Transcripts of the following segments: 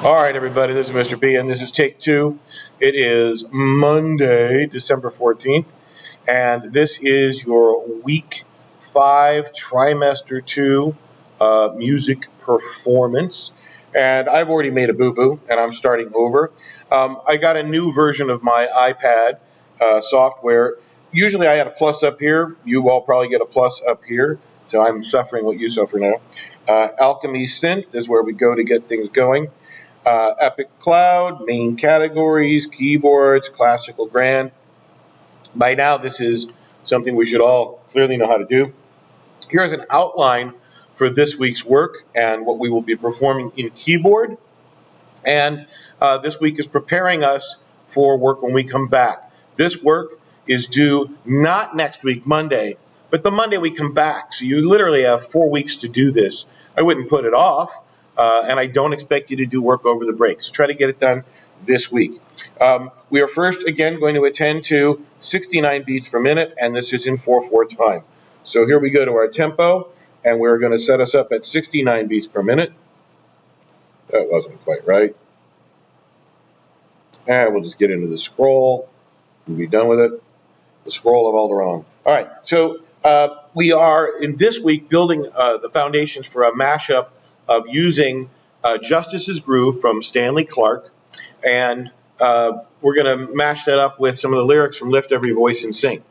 All right, everybody, this is Mr. B, and this is take two. It is Monday, December 14th, and this is your week 5 Trimester 2 music performance. And I've already made a boo-boo, and I'm starting over. I got a new version of my iPad software. Usually I had a plus up here. You all probably get a plus up here. So I'm suffering what you suffer now. Alchemy Synth is where we go to get things going. Epic Cloud, main categories, keyboards, classical grand. By now, this is something we should all clearly know how to do. Here's an outline for this week's work and what we will be performing in keyboard. And this week is preparing us for work when we come back. This work is due not next week, Monday, but the Monday we come back. So you literally have 4 weeks to do this. I wouldn't put it off. And I don't expect you to do work over the break. So try to get it done this week. We are first, again, going to attend to 69 beats per minute, and this is in 4/4 time. So here we go to our tempo, and we're going to set us up at 69 beats per minute. That wasn't quite right. And we'll just get into the scroll. We'll be done with it. The scroll of Alderaan. All right, so we are, in this week, building the foundations for a mashup of using Justice's Groove from Stanley Clarke, and we're going to mash that up with some of the lyrics from Lift Every Voice and Sing,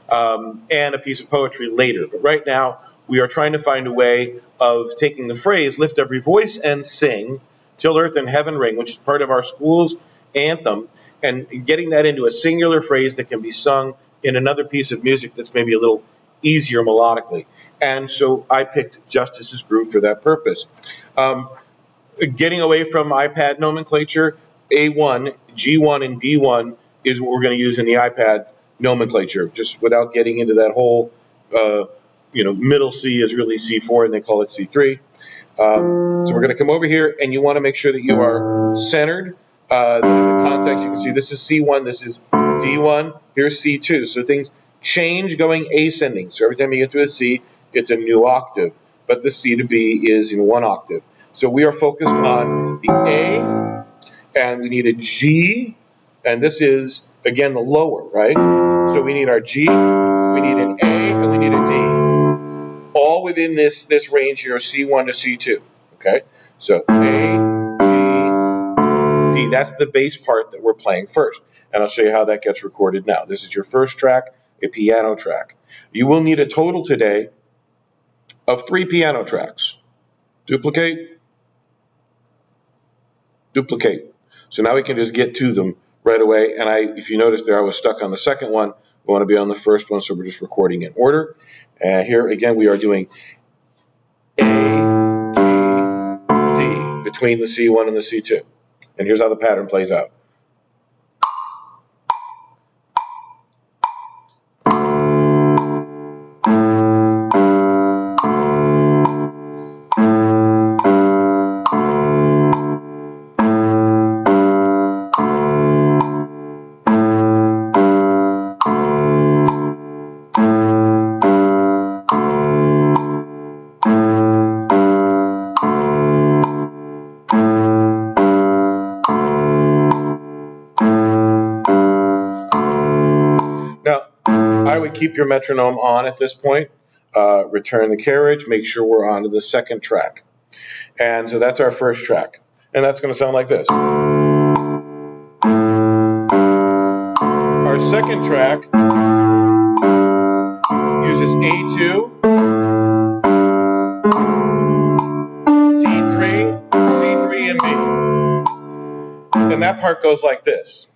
and a piece of poetry later. But right now, we are trying to find a way of taking the phrase Lift Every Voice and Sing, Till Earth and Heaven Ring, which is part of our school's anthem, and getting that into a singular phrase that can be sung in another piece of music that's maybe a little easier melodically. And so I picked Justice's Groove for that purpose. Getting away from iPad nomenclature, A1, G1, and D1 is what we're going to use in the iPad nomenclature, just without getting into that whole, middle C is really C4, and they call it C3. So we're going to come over here, and you want to make sure that you are centered. In the context, you can see this is C1, this is D1, here's C2. So things change going ascending. So every time you get to a C, it's a new octave. But the C to B is in one octave. So we are focused on the A, and we need a G, and this is, again, the lower, right? So we need our G, we need an A, and we need a D. All within this range here, C1 to C2, okay? So A, G, D. That's the bass part that we're playing first, and I'll show you how that gets recorded now. This is your first track, a piano track. You will need a total today of 3 piano tracks. Duplicate, duplicate. So now we can just get to them right away. And if you notice there, I was stuck on the second one. We want to be on the first one, so we're just recording in order. And here, again, we are doing A, G, D between the C1 and the C2. And here's how the pattern plays out. I would keep your metronome on at this point, return the carriage, make sure we're on to the second track. And so that's our first track. And that's going to sound like this. Our second track uses A2, D3, C3, and B. And that part goes like this.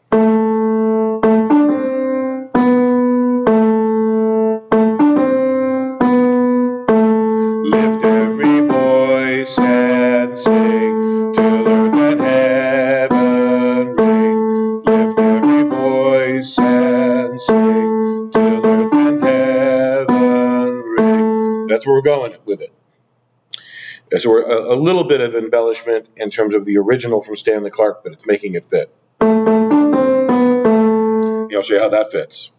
Lift every voice and sing till earth and heaven ring. Lift every voice and sing till earth and heaven ring. That's where we're going with it. So we're a little bit of embellishment in terms of the original from Stanley Clarke, but it's making it fit. I'll show you how that fits.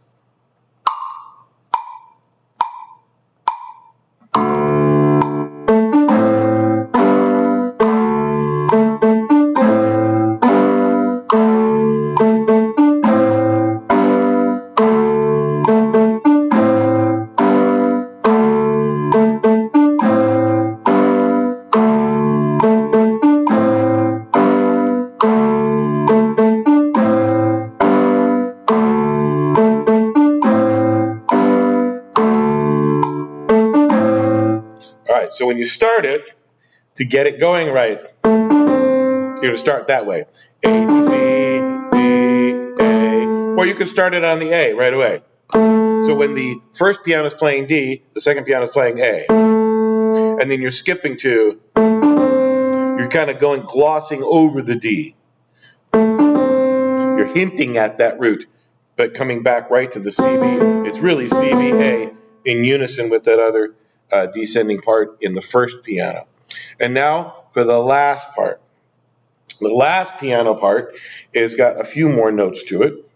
right, so when you start it, to get it going right, you're going to start that way. A, B, C, D, A. Or you can start it on the A right away. So when the first piano is playing D, the second piano is playing A. And then you're skipping to, you're kind of glossing over the D. You're hinting at that root, but coming back right to the C, B. It's really C, B, A in unison with that other descending part in the first piano. And now for the last part. The last piano part has got a few more notes to it.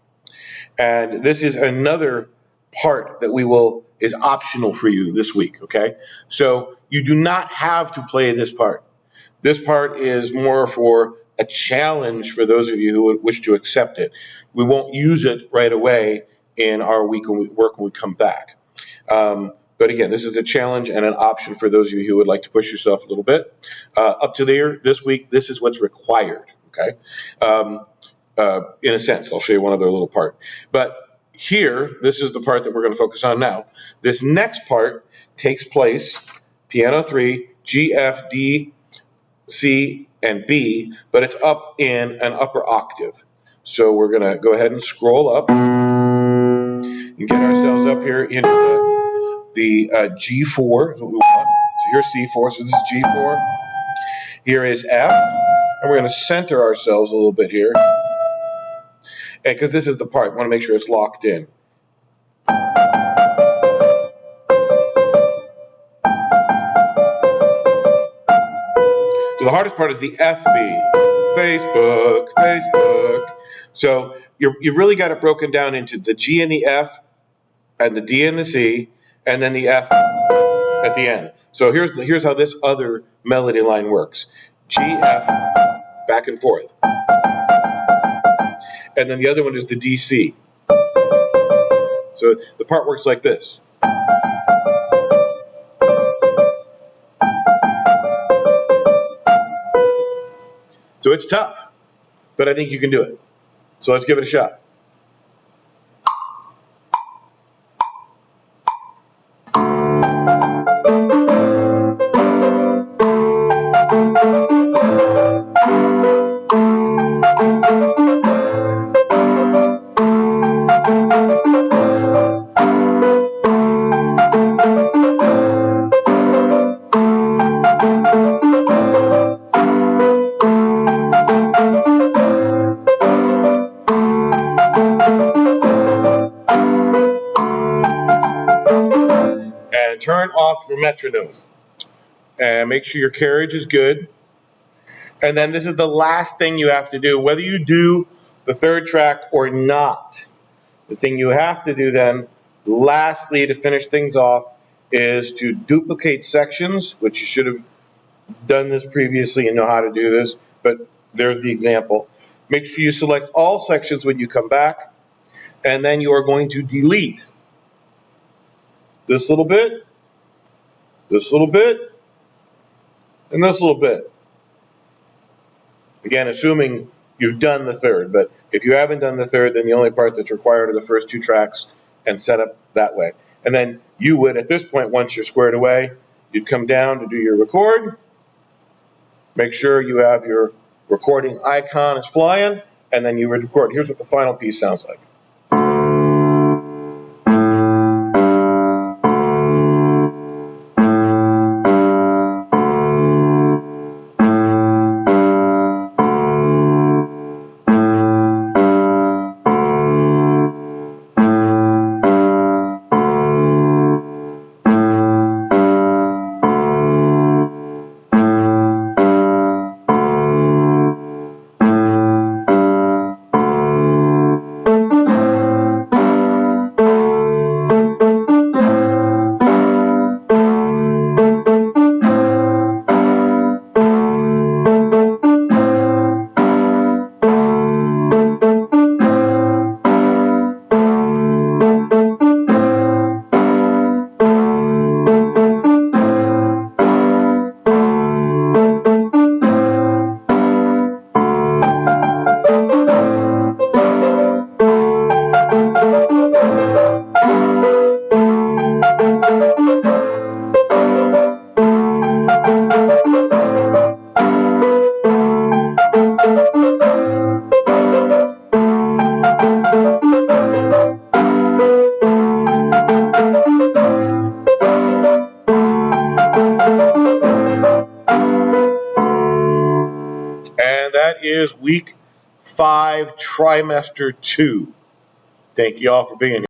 And this is another part that is optional for you this week, okay? So you do not have to play this part. This part is more for a challenge for those of you who wish to accept it. We won't use it right away in our week work when we come back. But again, this is a challenge and an option for those of you who would like to push yourself a little bit. Up to there, this week, this is what's required, okay? In a sense, I'll show you one other little part. But here, this is the part that we're going to focus on now. This next part takes place, piano 3, G, F, D, C, and B, but it's up in an upper octave. So we're going to go ahead and scroll up and get ourselves up here into the G4 is what we want. So here's C4, so this is G4. Here is F, and we're going to center ourselves a little bit here. And because this is the part, we want to make sure it's locked in. So the hardest part is the FB. Facebook, Facebook. So you've really got it broken down into the G and the F, and the D and the C, and then the F at the end. So here's how this other melody line works. G, F, back and forth. And then the other one is the D, C. So the part works like this. So it's tough, but I think you can do it. So let's give it a shot. And turn off your metronome. And make sure your carriage is good. And then this is the last thing you have to do, whether you do the third track or not. The thing you have to do then, lastly, to finish things off, is to duplicate sections, which you should have done this previously and know how to do this, but there's the example. Make sure you select all sections when you come back, and then you are going to delete this little bit, and this little bit. Again, assuming you've done the third, but if you haven't done the third, then the only part that's required are the first two tracks and set up that way. And then you would, at this point, once you're squared away, you'd come down to do your record. Make sure you have your recording icon is flying, and then you would record. Here's what the final piece sounds like. that is week 5, trimester 2. Thank you all for being here.